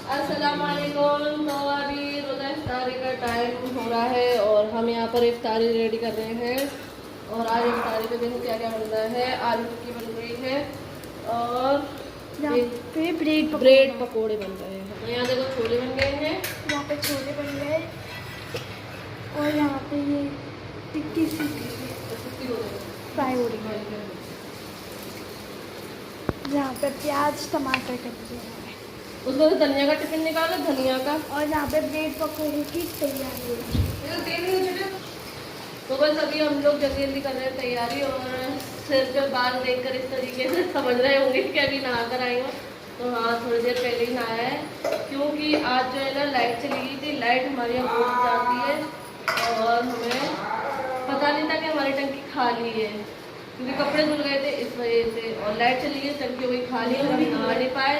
अस्सलाम वालेकुम। तो अभी रोज़ा इफ्तारी का टाइम हो रहा है और हम यहाँ पर इफ्तारी रेडी कर रहे हैं। और आज इफ्तारी पे देखो क्या क्या बन रहा है। आलू टिक्की बन रही है और यहाँ पे ब्रेड पकोड़े बन रहे हैं। तो यहाँ देखो छोले बन गए हैं, यहाँ पे छोले बन गए और यहाँ पे ये टिक्की फ्राई हो रही है। यहाँ पे प्याज टमाटर कट दिया है। उसमें से धनिया का टिफिन निकालो, धनिया का। और यहाँ पे ब्रेड पकौड़े की तैयारी है। तो बस अभी हम लोग जल्दी जल्दी कर रहे हैं तैयारी। और सिर पे बाल देखकर इस तरीके से समझ रहे होंगे कि अभी नहा कर आई हो। तो हाँ, थोड़ी देर पहले ही नहाया है क्योंकि आज जो है ना लाइट चली गई थी। लाइट हमारी यहाँ उठ जाती है और हमें पता नहीं था कि हमारी टंकी खाली है क्योंकि कपड़े धुल गए थे इस वजह से। और लाइट चली गई, टंकी हो गई खाली और हम नहा नहीं पाए।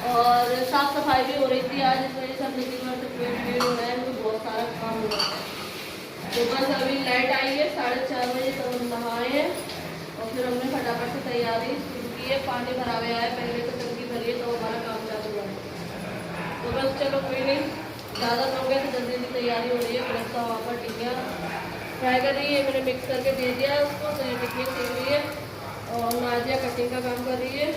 और साफ़ सफाई भी हो रही थी आज, इस वजह से हमने दिन भर तक वेट हो रहा है, तो बहुत सारा काम हो रहा है। तो बस अभी लाइट आई है 4:30 बजे, तब हम नहाए हैं और फिर हमने फटाफट से तैयारी शुरू की है। पानी भरा गया है, पहले तो टंकी भरी है, तो हमारा काम चालू हुआ है। तो बस चलो कोई नहीं, ज़्यादा हो गया तो जल्दी जल्दी तैयारी हो रही है। प्लस तो वहाँ पर टिक्कियाँ फ्राई कर रही है, मैंने मिक्स करके दे दिया है उसको, तो ये टिक्कियाँ सीख रही है। और नाजिया कटिंग का काम कर रही है।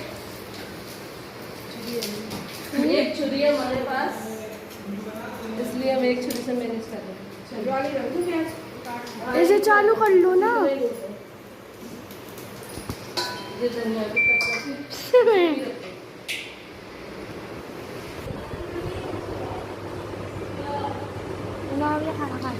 एक छुरी है हमारे पास, इसलिए हम एक छुरी से मैनेज कर रहे हैं। इसे चालू कर लो ना। ये धनिया की खाना खा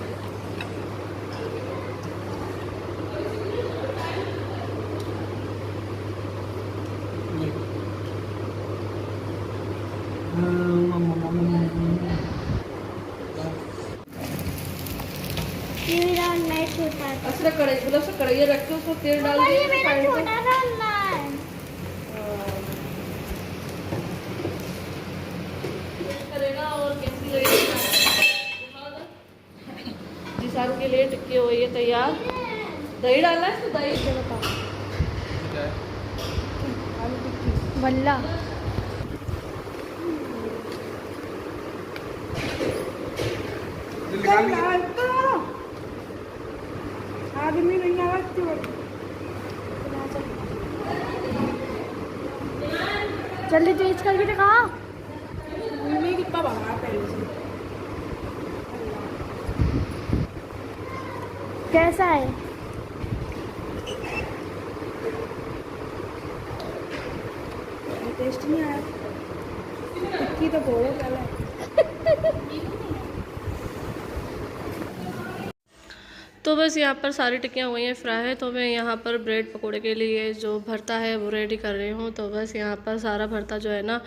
अच्छा कढ़ाई, मतलब से कढ़ाई रख के उसको तेल डाल दिया करेगा। और कैसी लगेगी जिसान के लिए टिक्की हुई है तैयार। दही डालना है इसमें, दही से बता बल्ला आदमी नहीं आती जल्दी तेज करके दिखा। कितना बना पहले से कैसा है? टेस्ट नहीं आया, टिक्की तो बहुत है। तो बस यहाँ पर सारी टिक्कियाँ हुई हैं फ्राई है। तो मैं यहाँ पर ब्रेड पकोड़े के लिए जो भरता है वो रेडी कर रही हूँ। तो बस यहाँ पर सारा भरता जो है ना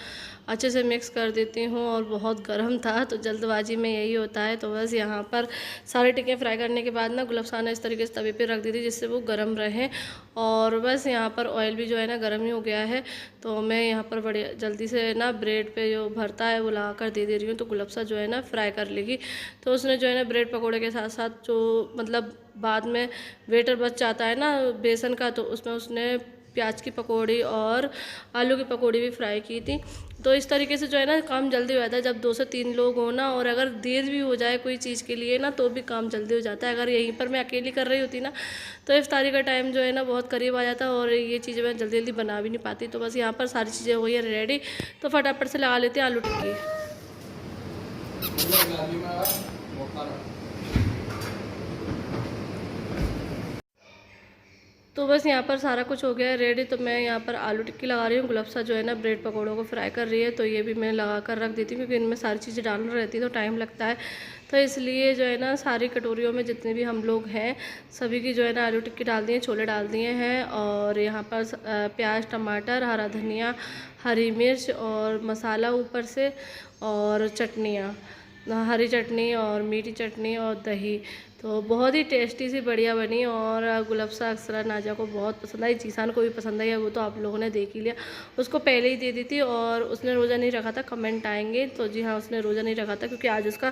अच्छे से मिक्स कर देती हूँ। और बहुत गर्म था तो जल्दबाजी में यही होता है। तो बस यहाँ पर सारी टिक्कियाँ फ्राई करने के बाद ना गुलाबसाना इस तरीके से तवे पे रख दी थी जिससे वो गर्म रहे। और बस यहाँ पर ऑयल भी जो है ना गर्म ही हो गया है। तो मैं यहाँ पर बड़े जल्दी से ना ब्रेड पे जो भरता है वो लगा कर दे रही हूँ। तो गुलाबसा जो है ना फ्राई कर लेगी। तो उसने जो है ना ब्रेड पकोड़े के साथ साथ जो मतलब बाद में वेटर बच जाता है ना बेसन का, तो उसमें उसने प्याज की पकौड़ी और आलू की पकौड़ी भी फ्राई की थी। तो इस तरीके से जो है ना काम जल्दी हो जाता है जब 2 से 3 लोग हो ना। और अगर देर भी हो जाए कोई चीज़ के लिए ना तो भी काम जल्दी हो जाता है। अगर यहीं पर मैं अकेली कर रही होती ना तो इफ्तारी का टाइम जो है ना बहुत करीब आ जाता और ये चीज़ें मैं जल्दी जल्दी बना भी नहीं पाती। तो बस यहाँ पर सारी चीज़ें हो गई है रेडी। तो फटाफट से लगा लेते हैं आलू टिक्की। तो बस यहाँ पर सारा कुछ हो गया है रेडी। तो मैं यहाँ पर आलू टिक्की लगा रही हूँ। गुलाबसा जो है ना ब्रेड पकौड़ों को फ्राई कर रही है। तो ये भी मैं लगा कर रख देती हूँ क्योंकि इनमें सारी चीज़ें डालना रहती है तो टाइम लगता है। तो इसलिए जो है ना सारी कटोरियों में जितने भी हम लोग हैं सभी की जो है ना आलू टिक्की डाल दिए, छोले डाल दिए हैं। और यहाँ पर प्याज, टमाटर, हरा धनिया, हरी मिर्च और मसाला ऊपर से और चटनियाँ, हरी चटनी और मीठी चटनी और दही। तो बहुत ही टेस्टी सी बढ़िया बनी। और गुलाबसा अक्सर नाजा को बहुत पसंद आई, जीसान को भी पसंद आई है, वो तो आप लोगों ने देख ही लिया। उसको पहले ही दे दी थी और उसने रोज़ा नहीं रखा था, कमेंट आएंगे तो जी हाँ उसने रोज़ा नहीं रखा था क्योंकि आज उसका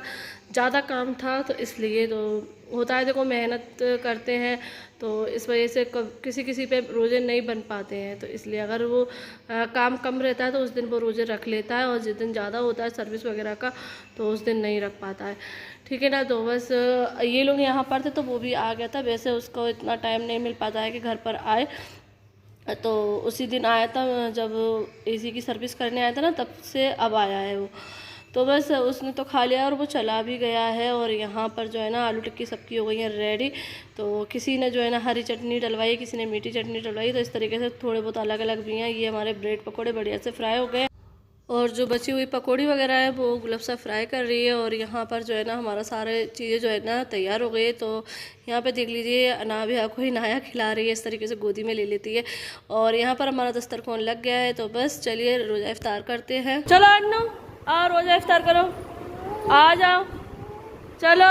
ज़्यादा काम था तो इसलिए। तो होता है, देखो मेहनत करते हैं तो इस वजह से किसी किसी पे रोज़े नहीं बन पाते हैं। तो इसलिए अगर वो काम कम रहता है तो उस दिन वो रोज़े रख लेता है, और जिस दिन ज़्यादा होता है सर्विस वगैरह का तो उस दिन नहीं रख पाता है, ठीक है ना। तो बस ये लोग यहाँ पर थे तो वो भी आ गया था। वैसे उसको इतना टाइम नहीं मिल पाता है कि घर पर आए, तो उसी दिन आया था जब एसी की सर्विस करने आया था ना, तब से अब आया है वो। तो बस उसने तो खा लिया और वो चला भी गया है। और यहाँ पर जो है ना आलू टिक्की सबकी हो गई है रेडी। तो किसी ने जो है ना हरी चटनी डलवाई, किसी ने मीठी चटनी डलवाई, तो इस तरीके से थोड़े बहुत अलग अलग भी हैं। ये हमारे ब्रेड पकोड़े बढ़िया से फ्राई हो गए, और जो बची हुई पकौड़ी वगैरह है वो गुलफ्सा फ्राई कर रही है। और यहाँ पर जो है ना हमारा सारे चीज़ें जो है ना तैयार हो गई। तो यहाँ पे देख लीजिए अनाबिया को हिनाया खिला रही है, इस तरीके से गोदी में ले लेती है। और यहाँ पर हमारा दस्तरखान लग गया है। तो बस चलिए रोज़ा इफ्तार करते हैं। चलो अन्नू आओ रोज़ा इफ्तार करो, आ जाओ चलो।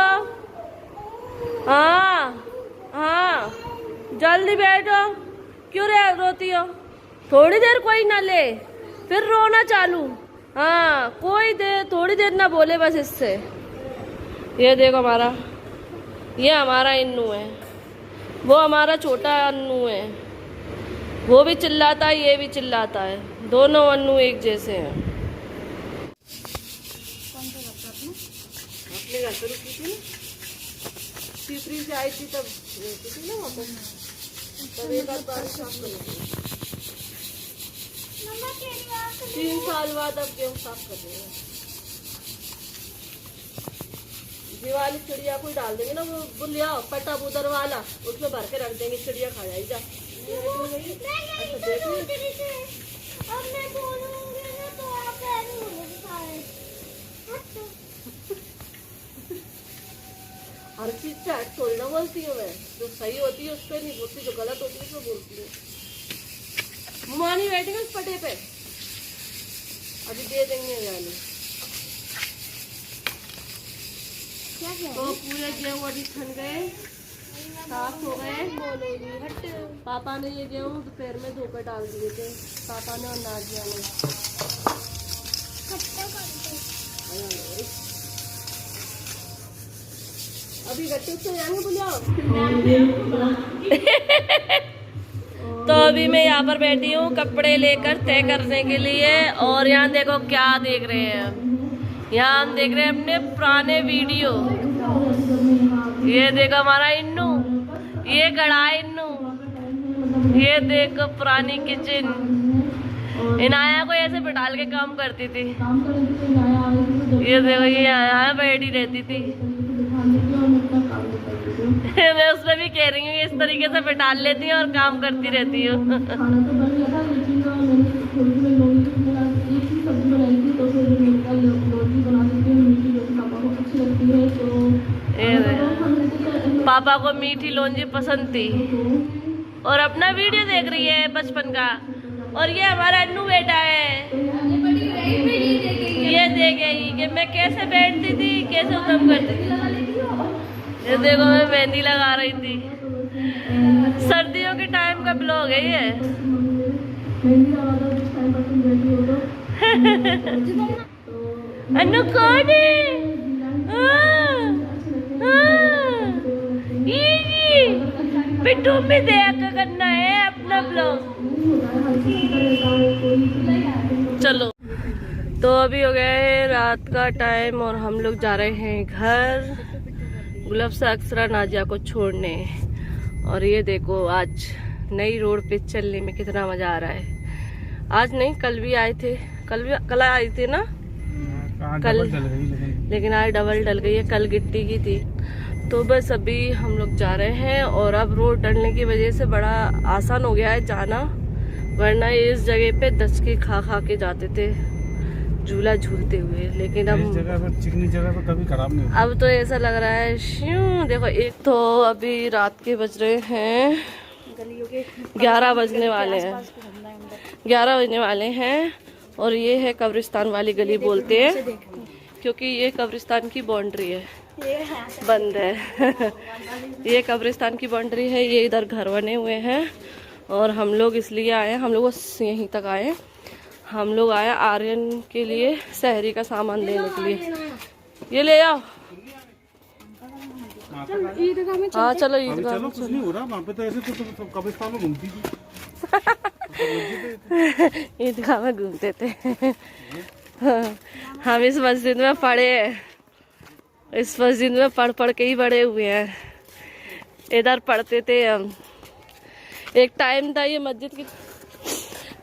हाँ हाँ जल्दी बैठो, क्यों रोती हो? थोड़ी देर कोई ना ले फिर रोना चालू। हाँ कोई देर, थोड़ी देर ना बोले बस इससे। ये देखो ये हमारा इन्नू है, वो हमारा छोटा अन्नू है। वो भी चिल्लाता है, ये भी चिल्लाता है, दोनों अन्नू एक जैसे हैं। अपने घर पे रुकी थी ना, तीसरी से आई थी तब रहती थी ना वहाँ पर, तब एक आध बार साफ कर लेती। 3 साल बाद अब गेहूँ साफ कर रहे हैं। दिवाली चिड़िया को डाल देंगे ना, वो बुलिया पटा बुदर वाला, उसमें भर के रख देंगे, चिड़िया खा जाएगी। जा हर चीज से हट थोड़ी ना बोलती हूँ मैं, जो सही होती है उस पर नहीं बोलती, जो गलत होती है उसमें बोलती हूँ। मुमानी बैठेंगे उस पटे पे, अभी दे देंगे जाने। तो पूरे गेहूँ अभी छन गए, साफ हो गए। पापा ने ये गेहूँ दोपहर में धोकर डाल दिए थे, पापा ने और नाजिया ने। अभी गट्टे से जाएंगे बुलाओ। तो अभी मैं यहाँ पर बैठी हूँ कपड़े लेकर तय करने के लिए। और यहाँ देखो क्या देख रहे हैं, यहाँ हम देख रहे हैं अपने पुराने वीडियो। ये देखो हमारा इन्नू, ये गड़ा इन्नू, ये देखो पुरानी किचन। इनाया को ऐसे बिठाल के काम करती थी। ये देखो ये यहाँ बैठी रहती थी। मैं उसमें भी कह रही हूँ इस तरीके से बिठा लेती हूँ और काम करती रहती हूँ। पापा को मीठी लोंजी पसंद थी और अपना वीडियो देख रही है बचपन का। और ये हमारा अन्नू बेटा है, ये देखेगी कि मैं कैसे बैठती थी, कैसे उतम करती थी। ये देखो मैं मेहंदी लगा रही थी, सर्दियों के टाइम का ब्लॉग है ये। अन्नू कौन है? पिट्टू में देख करना है अपना ब्लॉग। चलो तो अभी हो गया है रात का टाइम और हम लोग जा रहे हैं घर गुलफ्सा अक्सरा नाजिया को छोड़ने। और ये देखो आज नई रोड पे चलने में कितना मजा आ रहा है। आज नहीं कल भी आए थे, कल आई थी ना, कल लेकिन आज डबल डल गई है, कल गिट्टी की थी। तो बस अभी हम लोग जा रहे हैं और अब रोड डलने की वजह से बड़ा आसान हो गया है जाना, वरना इस जगह पे दचके खा खा के जाते थे झूला झूलते हुए। लेकिन अब चिकनी जगह पर कभी खराब नहीं होता। अब तो ऐसा लग रहा है श्यों। देखो एक तो अभी रात के बज रहे हैं 11 बजने वाले हैं, 11 बजने वाले हैं। और ये है कब्रिस्तान वाली गली बोलते हैं क्योंकि ये कब्रिस्तान की बाउंड्री है, बंद है। ये कब्रिस्तान की बाउंड्री है, ये इधर घर बने हुए हैं। और हम लोग इसलिए आए, हम लोग यहीं तक आए, हम लोग आए आर्यन के लिए सहरी का सामान लेने के लिए। ये ले आओ चल ईदगाह में हाँ चलो अभी ईदगाह चलो, कुछ नहीं हो रहा वहाँ पे, तो ऐसे तो कब्रिस्तान में घूमती थी। ईदगाह में घूमते थे। हाँ, हम इस मस्जिद में पढ़े हैं, इस मस्जिद में पढ़ पढ़ के ही बड़े हुए हैं। इधर पढ़ते थे हम। एक टाइम था ये मस्जिद की,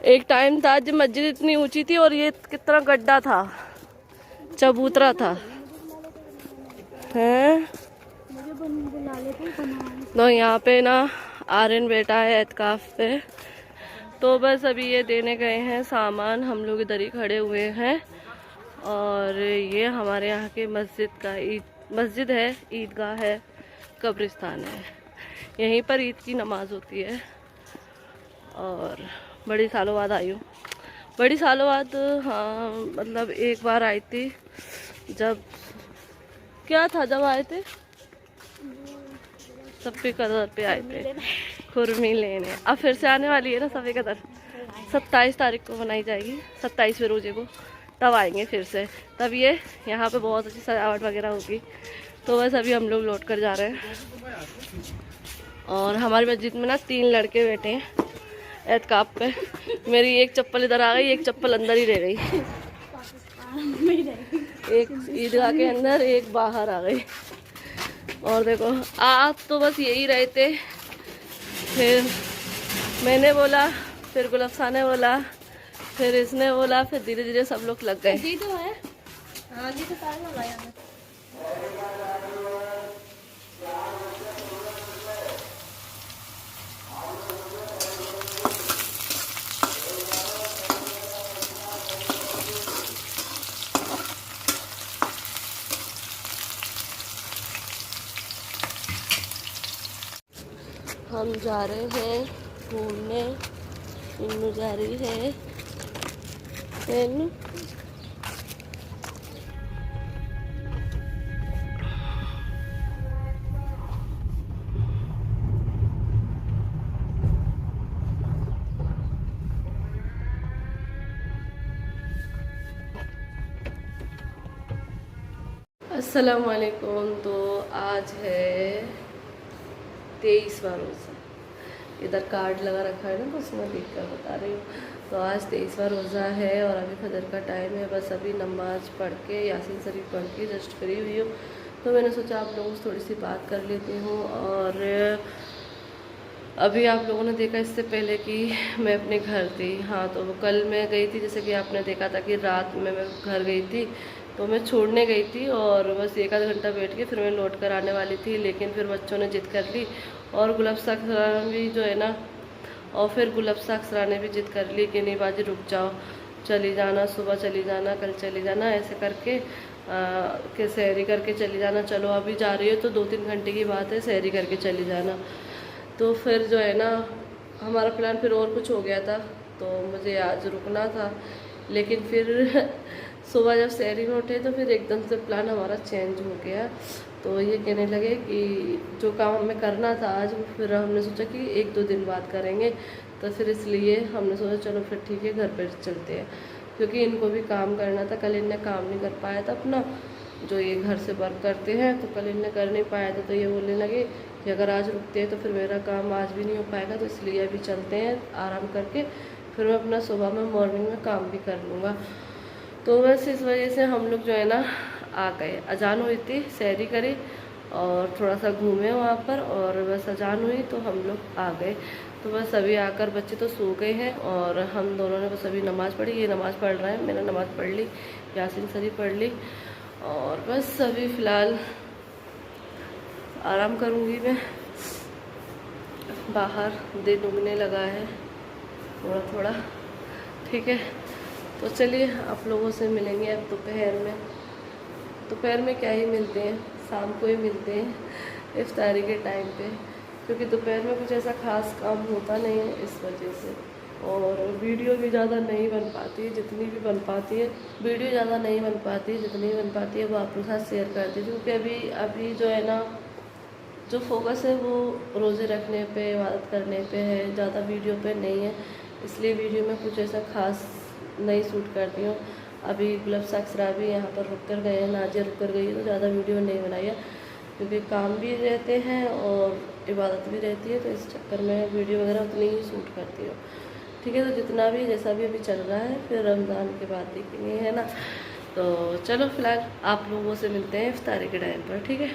एक टाइम था जब मस्जिद इतनी ऊंची थी और ये कितना गड्ढा था, चबूतरा था। हैं तो यहाँ पे ना आर्यन बेटा है एतकाफ पे, तो बस अभी ये देने गए हैं सामान, हम लोग इधर ही खड़े हुए हैं। और ये हमारे यहाँ के मस्जिद का मस्जिद है, ईदगाह है, कब्रिस्तान है, यहीं पर ईद की नमाज होती है। और बड़ी सालों बाद आई हूँ, बड़ी सालों बाद। हाँ मतलब एक बार आई थी, जब क्या था, जब आए थे सफ़ी कदर पे आए थे, खुरमी लेने। अब फिर से आने वाली है ना सफ़ी कदर, 27 तारीख को बनाई जाएगी, 27वें रोजे को, तब आएंगे फिर से। तब ये यहाँ पे बहुत अच्छी सजावट वगैरह होगी। तो बस अभी हम लोग लौट कर जा रहे हैं। और हमारी मस्जिद में ना 3 लड़के बैठे हैं एतकाफ पे। मेरी एक चप्पल इधर आ गई, एक चप्पल अंदर ही रह गई, एक ईदगाह के अंदर, एक बाहर आ गई। और देखो आप तो बस यही रहे थे, फिर मैंने बोला, फिर गुलफ्सा ने बोला, फिर इसने बोला, फिर धीरे धीरे सब लोग लग गए। जी तो है, हाँ जी तो तार वाला है। हम जा रहे हैं घूमने, इन्नू जा रही है, इन्नू अस्सलामुअलैकुम। तो आज है 23वां रोज़ा, इधर कार्ड लगा रखा है ना, तो उसमें देख कर बता रही हूँ। तो आज 23वां रोज़ा है और अभी फजर का टाइम है। बस अभी नमाज़ पढ़ के, यासीन शरीफ पढ़ के जस्ट फ्री हुई हूँ, तो मैंने सोचा आप लोगों से थोड़ी सी बात कर लेती हूँ। और अभी आप लोगों ने देखा इससे पहले कि मैं अपने घर थी। हाँ, तो कल मैं गई थी, जैसे कि आपने देखा था कि रात में मैं घर गई थी, तो मैं छोड़ने गई थी और बस 1 आध घंटा बैठ के फिर मैं लौट कर आने वाली थी। लेकिन फिर बच्चों ने जिद कर ली, और गुलफ्सा भी जो है ना, और फिर गुलफ्सा ने भी जिद कर ली कि नहीं बाजी रुक जाओ, चली जाना, सुबह चली जाना, कल चली जाना, ऐसे करके कि सहरी करके चली जाना। चलो अभी जा रही हो तो 2-3 घंटे की बात है, सहरी करके चली जाना। तो फिर जो है ना, हमारा प्लान फिर और कुछ हो गया था, तो मुझे आज रुकना था। लेकिन फिर सुबह जब सहरी में उठे तो फिर एकदम से प्लान हमारा चेंज हो गया। तो ये कहने लगे कि जो काम हमें करना था आज, फिर हमने सोचा कि 1-2 दिन बाद करेंगे। तो फिर इसलिए हमने सोचा चलो फिर ठीक है, घर पर चलते हैं, क्योंकि इनको भी काम करना था। कल इनने काम नहीं कर पाया था अपना, जो ये घर से वर्क करते हैं, तो कल इनने कर नहीं पाया था। तो ये बोलने लगे कि अगर आज रुकते हैं तो फिर मेरा काम आज भी नहीं हो पाएगा, तो इसलिए अभी चलते हैं आराम करके, फिर मैं अपना सुबह में मॉर्निंग में काम भी कर लूँगा। तो बस इस वजह से हम लोग जो है ना आ गए। अजान हुई थी, सहरी करी और थोड़ा सा घूमे वहाँ पर, और बस अजान हुई तो हम लोग आ गए। तो बस अभी आकर बच्चे तो सो गए हैं और हम दोनों ने बस अभी नमाज़ पढ़ी। ये नमाज़ पढ़ रहे हैं, मैंने नमाज़ पढ़ ली, यासीन शरीफ पढ़ ली, और बस अभी फ़िलहाल आराम करूँगी मैं। बाहर दिन उगने लगा है थोड़ा थोड़ा, ठीक है। तो चलिए आप लोगों से मिलेंगे अब दोपहर में। दोपहर में क्या ही मिलते हैं, शाम को ही मिलते हैं इफ्तारी के टाइम पे, क्योंकि दोपहर में कुछ ऐसा ख़ास काम होता नहीं है इस वजह से। और वीडियो भी ज़्यादा नहीं बन पाती है, जितनी भी बन पाती है वीडियो ज़्यादा नहीं बन पाती है, जितनी बन पाती है वो आप लोग साथ शेयर करती हूँ। क्योंकि अभी जो है ना, जो फोकस है वो रोज़े रखने पे, इबादत करने पे है, ज़्यादा वीडियो पे नहीं है। इसलिए वीडियो में कुछ ऐसा ख़ास नहीं शूट करती हूँ। अभी गुलफ्सा भी यहाँ पर रुक कर गए हैं, नाजिया रुक कर गई है, तो ज़्यादा वीडियो नहीं बनाई है। क्योंकि काम भी रहते हैं और इबादत भी रहती है, तो इस चक्कर में वीडियो वगैरह उतनी ही शूट करती हूँ। ठीक है, तो जितना भी जैसा भी अभी चल रहा है, फिर रमज़ान के बाद देखेंगे, है ना। तो चलो फिलहाल आप लोगों से मिलते हैं इफ्तारी के टाइम पर, ठीक है।